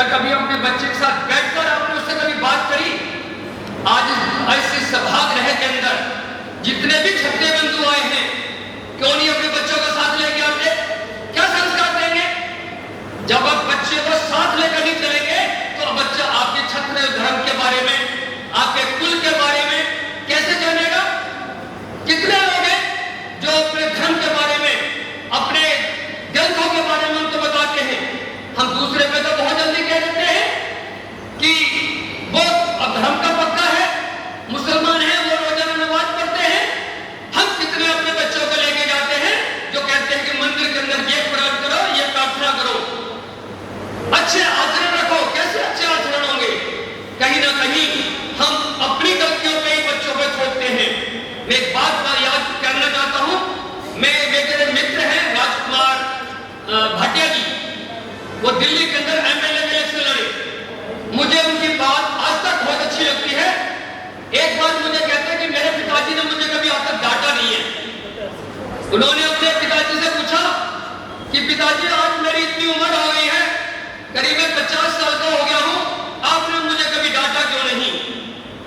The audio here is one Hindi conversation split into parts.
क्या कभी अपने बच्चे के साथ बैठकर आपने उससे कभी बात करी? आज ऐसी सभागृह के अंदर जितने भी छठे बंधु आए हैं, क्यों नहीं अपने बच्चों को साथ लेके आते? क्या संस्कार देंगे? जब आप बच्चे को साथ लेकर नहीं चलेंगे तो बच्चा आपके क्षत्रिय धर्म के बारे में, आपके कुल के बारे में कैसे जानेगा? कितने लोग हैं जो अपने धर्म के बारे में, अपने ग्रंथों के बारे में उनको बताते हैं। हम दूसरे पे तो बहुत जल्दी कह देते हैं कि वो धर्म का पक्का है, मुसलमान है, वो रोजाना नमाज पढ़ते हैं। हम कितने अपने बच्चों को लेके जाते हैं जो कहते हैं कि मंदिर के अंदर ये प्रणाम करो, ये प्रार्थना करो, अच्छे आचरण रखो। कैसे अच्छे आचरण होंगे? कहीं ना कहीं हम अपनी गलतियों पे ही बच्चों पे थोपते हैं। मैं एक बात याद करना चाहता हूं। मेरे मित्र हैं राजकुमार भाटिया जी, वो दिल्ली के अंदर एमएलए में इलेक्शन लड़े। मुझे उनकी बात आज तक बहुत अच्छी लगती है। एक बात मुझे कहते हैं कि मेरे पिताजी ने मुझे कभी आज तक डांटा नहीं है। उन्होंने अपने पिताजी से पूछा कि पिताजी आज मेरी इतनी उम्र हो गई है, करीब 50 साल का हो गया हूं, आपने मुझे कभी डांटा क्यों नहीं?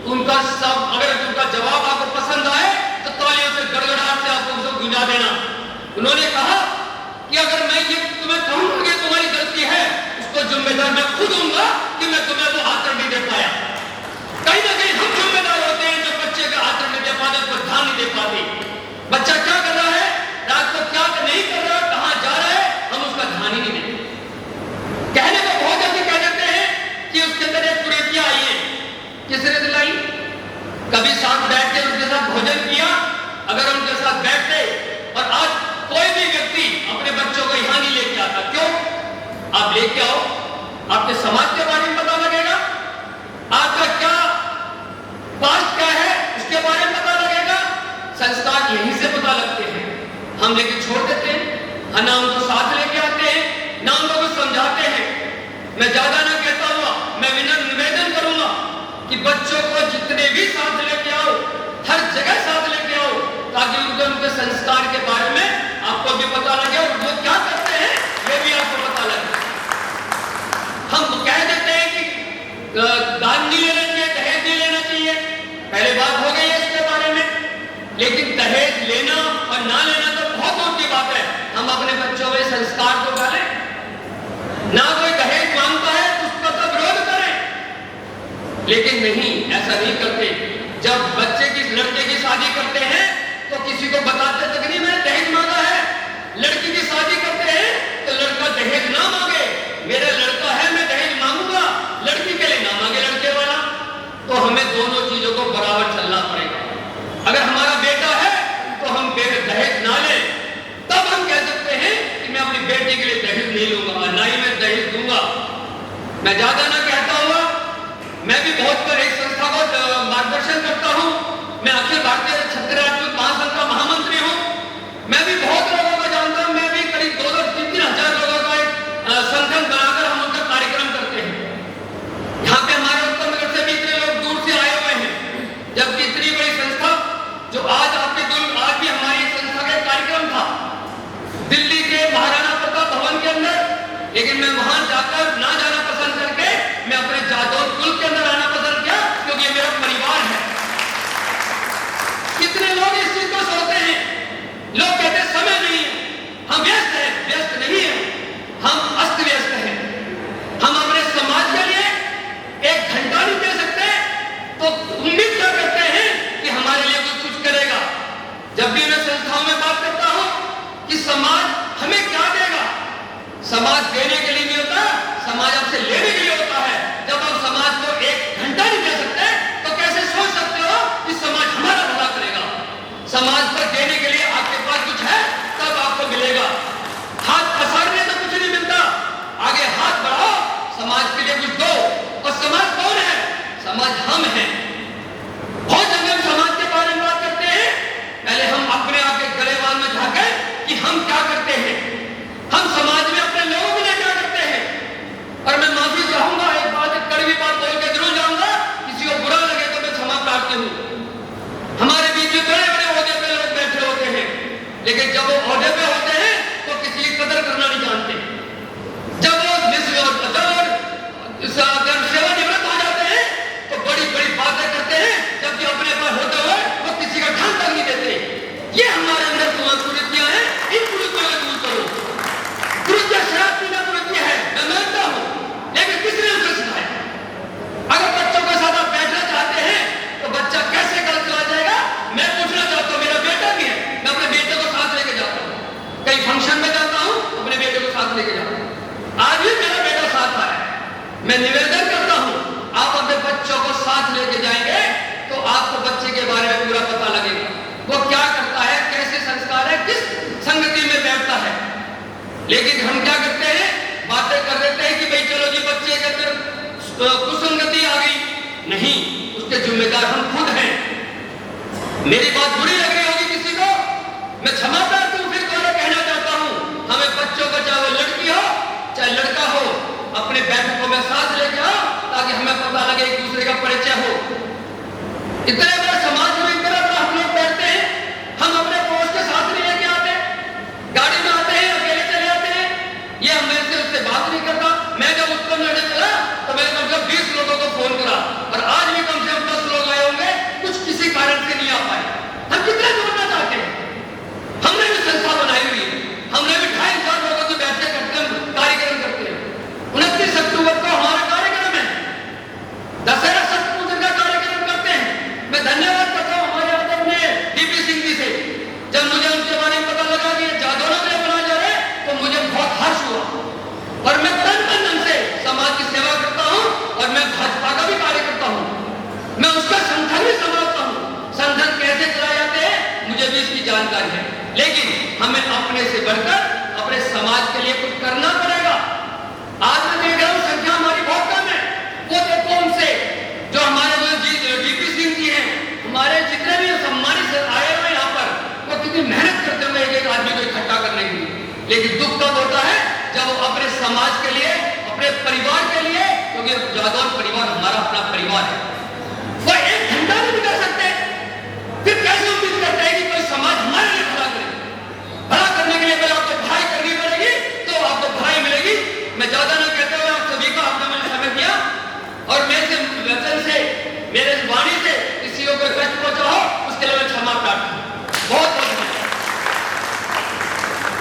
अगर उनका जवाब आपको पसंद आए तो तालियों से गड़गड़ाहट से आपको उसको गुंजा देना। उन्होंने कहा कि अगर मैं ये तुम्हें कहूंगा कि तुम्हारी गलती है, उसको जिम्मेदार मैं खुद हूंगा कि मैं तुम्हें वो आचरण नहीं दे पाया। कहीं ना कहीं हम जिम्मेदार होते हैं जो बच्चे का आचरण नहीं दे पाते, उसको ध्यान नहीं दे पाते। बच्चा क्या कर रहा है, रात को क्या नहीं कर रहा, कहां जा रहा है, हम उसका ध्यान ही नहीं देते। कहने को बहुत जल्दी कह देते हैं कि उसके अंदर एक कुरीतियां आई है। किसने दिलाई? कभी साथ बैठ के उनके साथ भोजन किया? अगर उनके साथ बैठते, और आज कोई भी व्यक्ति अपने बच्चों को यहां नहीं लेके आता। क्यों? आप लेके आओ, आपके समाज के बारे में पता लगेगा, आपका क्या पास्ट क्या है उसके बारे में पता लगेगा। संस्कार यहीं से पता लगते हैं। हम लेके छोड़ देते हैं, ना उनको साथ लेके आते हैं, ना उनको कुछ समझाते हैं। मैं ज्यादा ना कहता हुआ मैं निवेदन करूंगा कि बच्चों को जितने भी साथ लेके आओ, हर जगह साथ लेके आओ, ताकि उनके संस्कार के बारे में आपको भी पता लगे और वो क्या करते हैं ये भी आपको पता लगे। हम कह देते हैं कि दान नहीं लेना चाहिए, दहेज नहीं लेना चाहिए, पहले बात हो गई है इसके बारे में। लेकिन दहेज लेना और ना लेना तो बहुत दूर की बात है। हम अपने बच्चों में संस्कार को डालें। ना कोई दहेज मांगता है तो उसका तो विरोध करें, लेकिन नहीं, ऐसा नहीं करते। जब बच्चे की लड़के की शादी करते हैं तो किसी को बताते तक नहीं मैंने दहेज मांगा है। लड़की की शादी करते हैं तो लड़का दहेज ना मांगे, मेरा लड़का है मैं दहेज मांगूंगा, लड़की के लिए ना मांगे लड़के वाला। तो हमें दोनों चीजों को बराबर चलना पड़ेगा। अगर हमारा बेटा है तो हम दहेज ना लें, तब हम कह सकते हैं कि मैं अपनी बेटी के लिए दहेज नहीं लूंगा, ना ही मैं दहेज दूंगा। मैं ज्यादा ना कहता हुआ, मैं भी बहुत एक संस्था को मार्गदर्शन करता हूं। मैं अखिल भारतीय क्षत्रिय राजपूत महासंघ का महामंत्री हूं। मैं भी बहुत लोगों को जानता हूं। मैं भी करीब 2-3 हजार लोगों का एक संगठन बनाकर हम उनका कार्यक्रम करते हैं। यहाँ पे हमारे उत्तर नगर से भी इतने लोग दूर से आए हुए हैं, जबकि इतनी बड़ी संस्था जो आज आज भी हमारी संस्था का कार्यक्रम था दिल्ली के महाराणा प्रताप भवन के अंदर, लेकिन मैं वहां जाकर ना जाना पसंद करके मैं अपने जादौर कुल के अंदर आना पसंद किया, क्योंकि ये मेरा परिवार है। कितने लोग इस चीज को सोचते हैं, लोग कहते हैं समय नहीं है, हम व्यस्त हैं। व्यस्त नहीं है, हम अस्त व्यस्त हैं। हम अपने समाज के लिए 1 घंटा नहीं दे सकते तो उम्मीद क्या करते हैं कि हमारे लिए कुछ करेगा। जब भी मैं संस्थाओं में बात करता हूं कि समाज हमें क्या देगा, समाज देने के लिए नहीं होता, समाज आपसे लेने के लिए होता है। जब आप समाज को 1 घंटा नहीं दे सकते तो कैसे सोच सकते हो कि समाज हमारा भला करेगा? समाज पर देने के लिए आपके पास कुछ है तब आपको मिलेगा। हाथ पसारने से कुछ नहीं मिलता, आगे हाथ बढ़ाओ, समाज के लिए कुछ दो। और समाज कौन है? समाज हम हैं। बहुत जगह हम समाज के बारे में बात करते हैं, पहले हम अपने आप के गलेबान में झांके कि हम क्या करते हैं, हम समाज में अपने लोगों के लिए क्या करते हैं। और मैं माफी लेकिन हम क्या करते हैं, बातें कर देते हैं कि भाई चलो जी बच्चे के अंदर कुसंगति आ गई। नहीं, उसके जिम्मेदार हम खुद हैं। मेरी बात बुरी लग रही होगी किसी को, मैं क्षमा चाहता हूं, फिर दोबारा कहना चाहता हूं, हमें बच्चों को, चाहे वो लड़की हो चाहे लड़का हो, अपने बैठकों में साथ लेके आओ ताकि हमें पता लगे, एक दूसरे का परिचय हो। इतने बड़े समाज में इतना बड़ा हम लोग बैठते हैं, हम अपने पड़ोस के साथ नहीं लेके आते, गाड़ी में आते हैं अकेले चले आते हैं, ये हमें से उससे बात नहीं करता। मैं जब उत्पन्न लड़ने चला तो मैंने कम से कम 20 लोगों को फोन करा, और आज भी कम से कम 10 लोग आए होंगे, कुछ किसी कारण से नहीं आ पाए। हम कितना जोड़ना चाहते हैं, हमने भी संस्था बनाई हुई है, हमने भी 2.5 लोगों की बैठक करते हैं, कार्यक्रम करते हैं। 29 अक्टूबर को हमारा कार्यक्रम है, दशहरा सप्त पूजन का कार्यक्रम करते हैं। मैं धन्यवाद करता हूँ हमारे आदरणीय डीपी सिंह जी से। जब मुझे उनके बारे में पता लगा कि जादौरा में बनाया जा रहा है तो मुझे बहुत हर्ष हुआ, और मैं तन मन से समाज की सेवा करता हूँ, और मैं भाजपा का भी कार्य करता हूँ, मैं उसका संगठन भी संभालता हूँ। संगठन कैसे चलाए जाते हैं मुझे भी इसकी जानकारी है, लेकिन हमें अपने से बढ़कर अपने समाज के लिए कुछ करना पड़ेगा। आज मैं देख रहा हूं संख्या हमारी बहुत कम है, वो देखो उनसे जो हमारे डीपी सिंह जी हैं, हमारे जितने भी सम्मानित आए हुए यहाँ पर, वो कितनी मेहनत करते हुए एक आदमी को इकट्ठा करने के लिए। लेकिन दुख कब होता है जब वो अपने समाज के लिए, अपने परिवार के लिए, क्योंकि जादौर परिवार हमारा अपना परिवार है,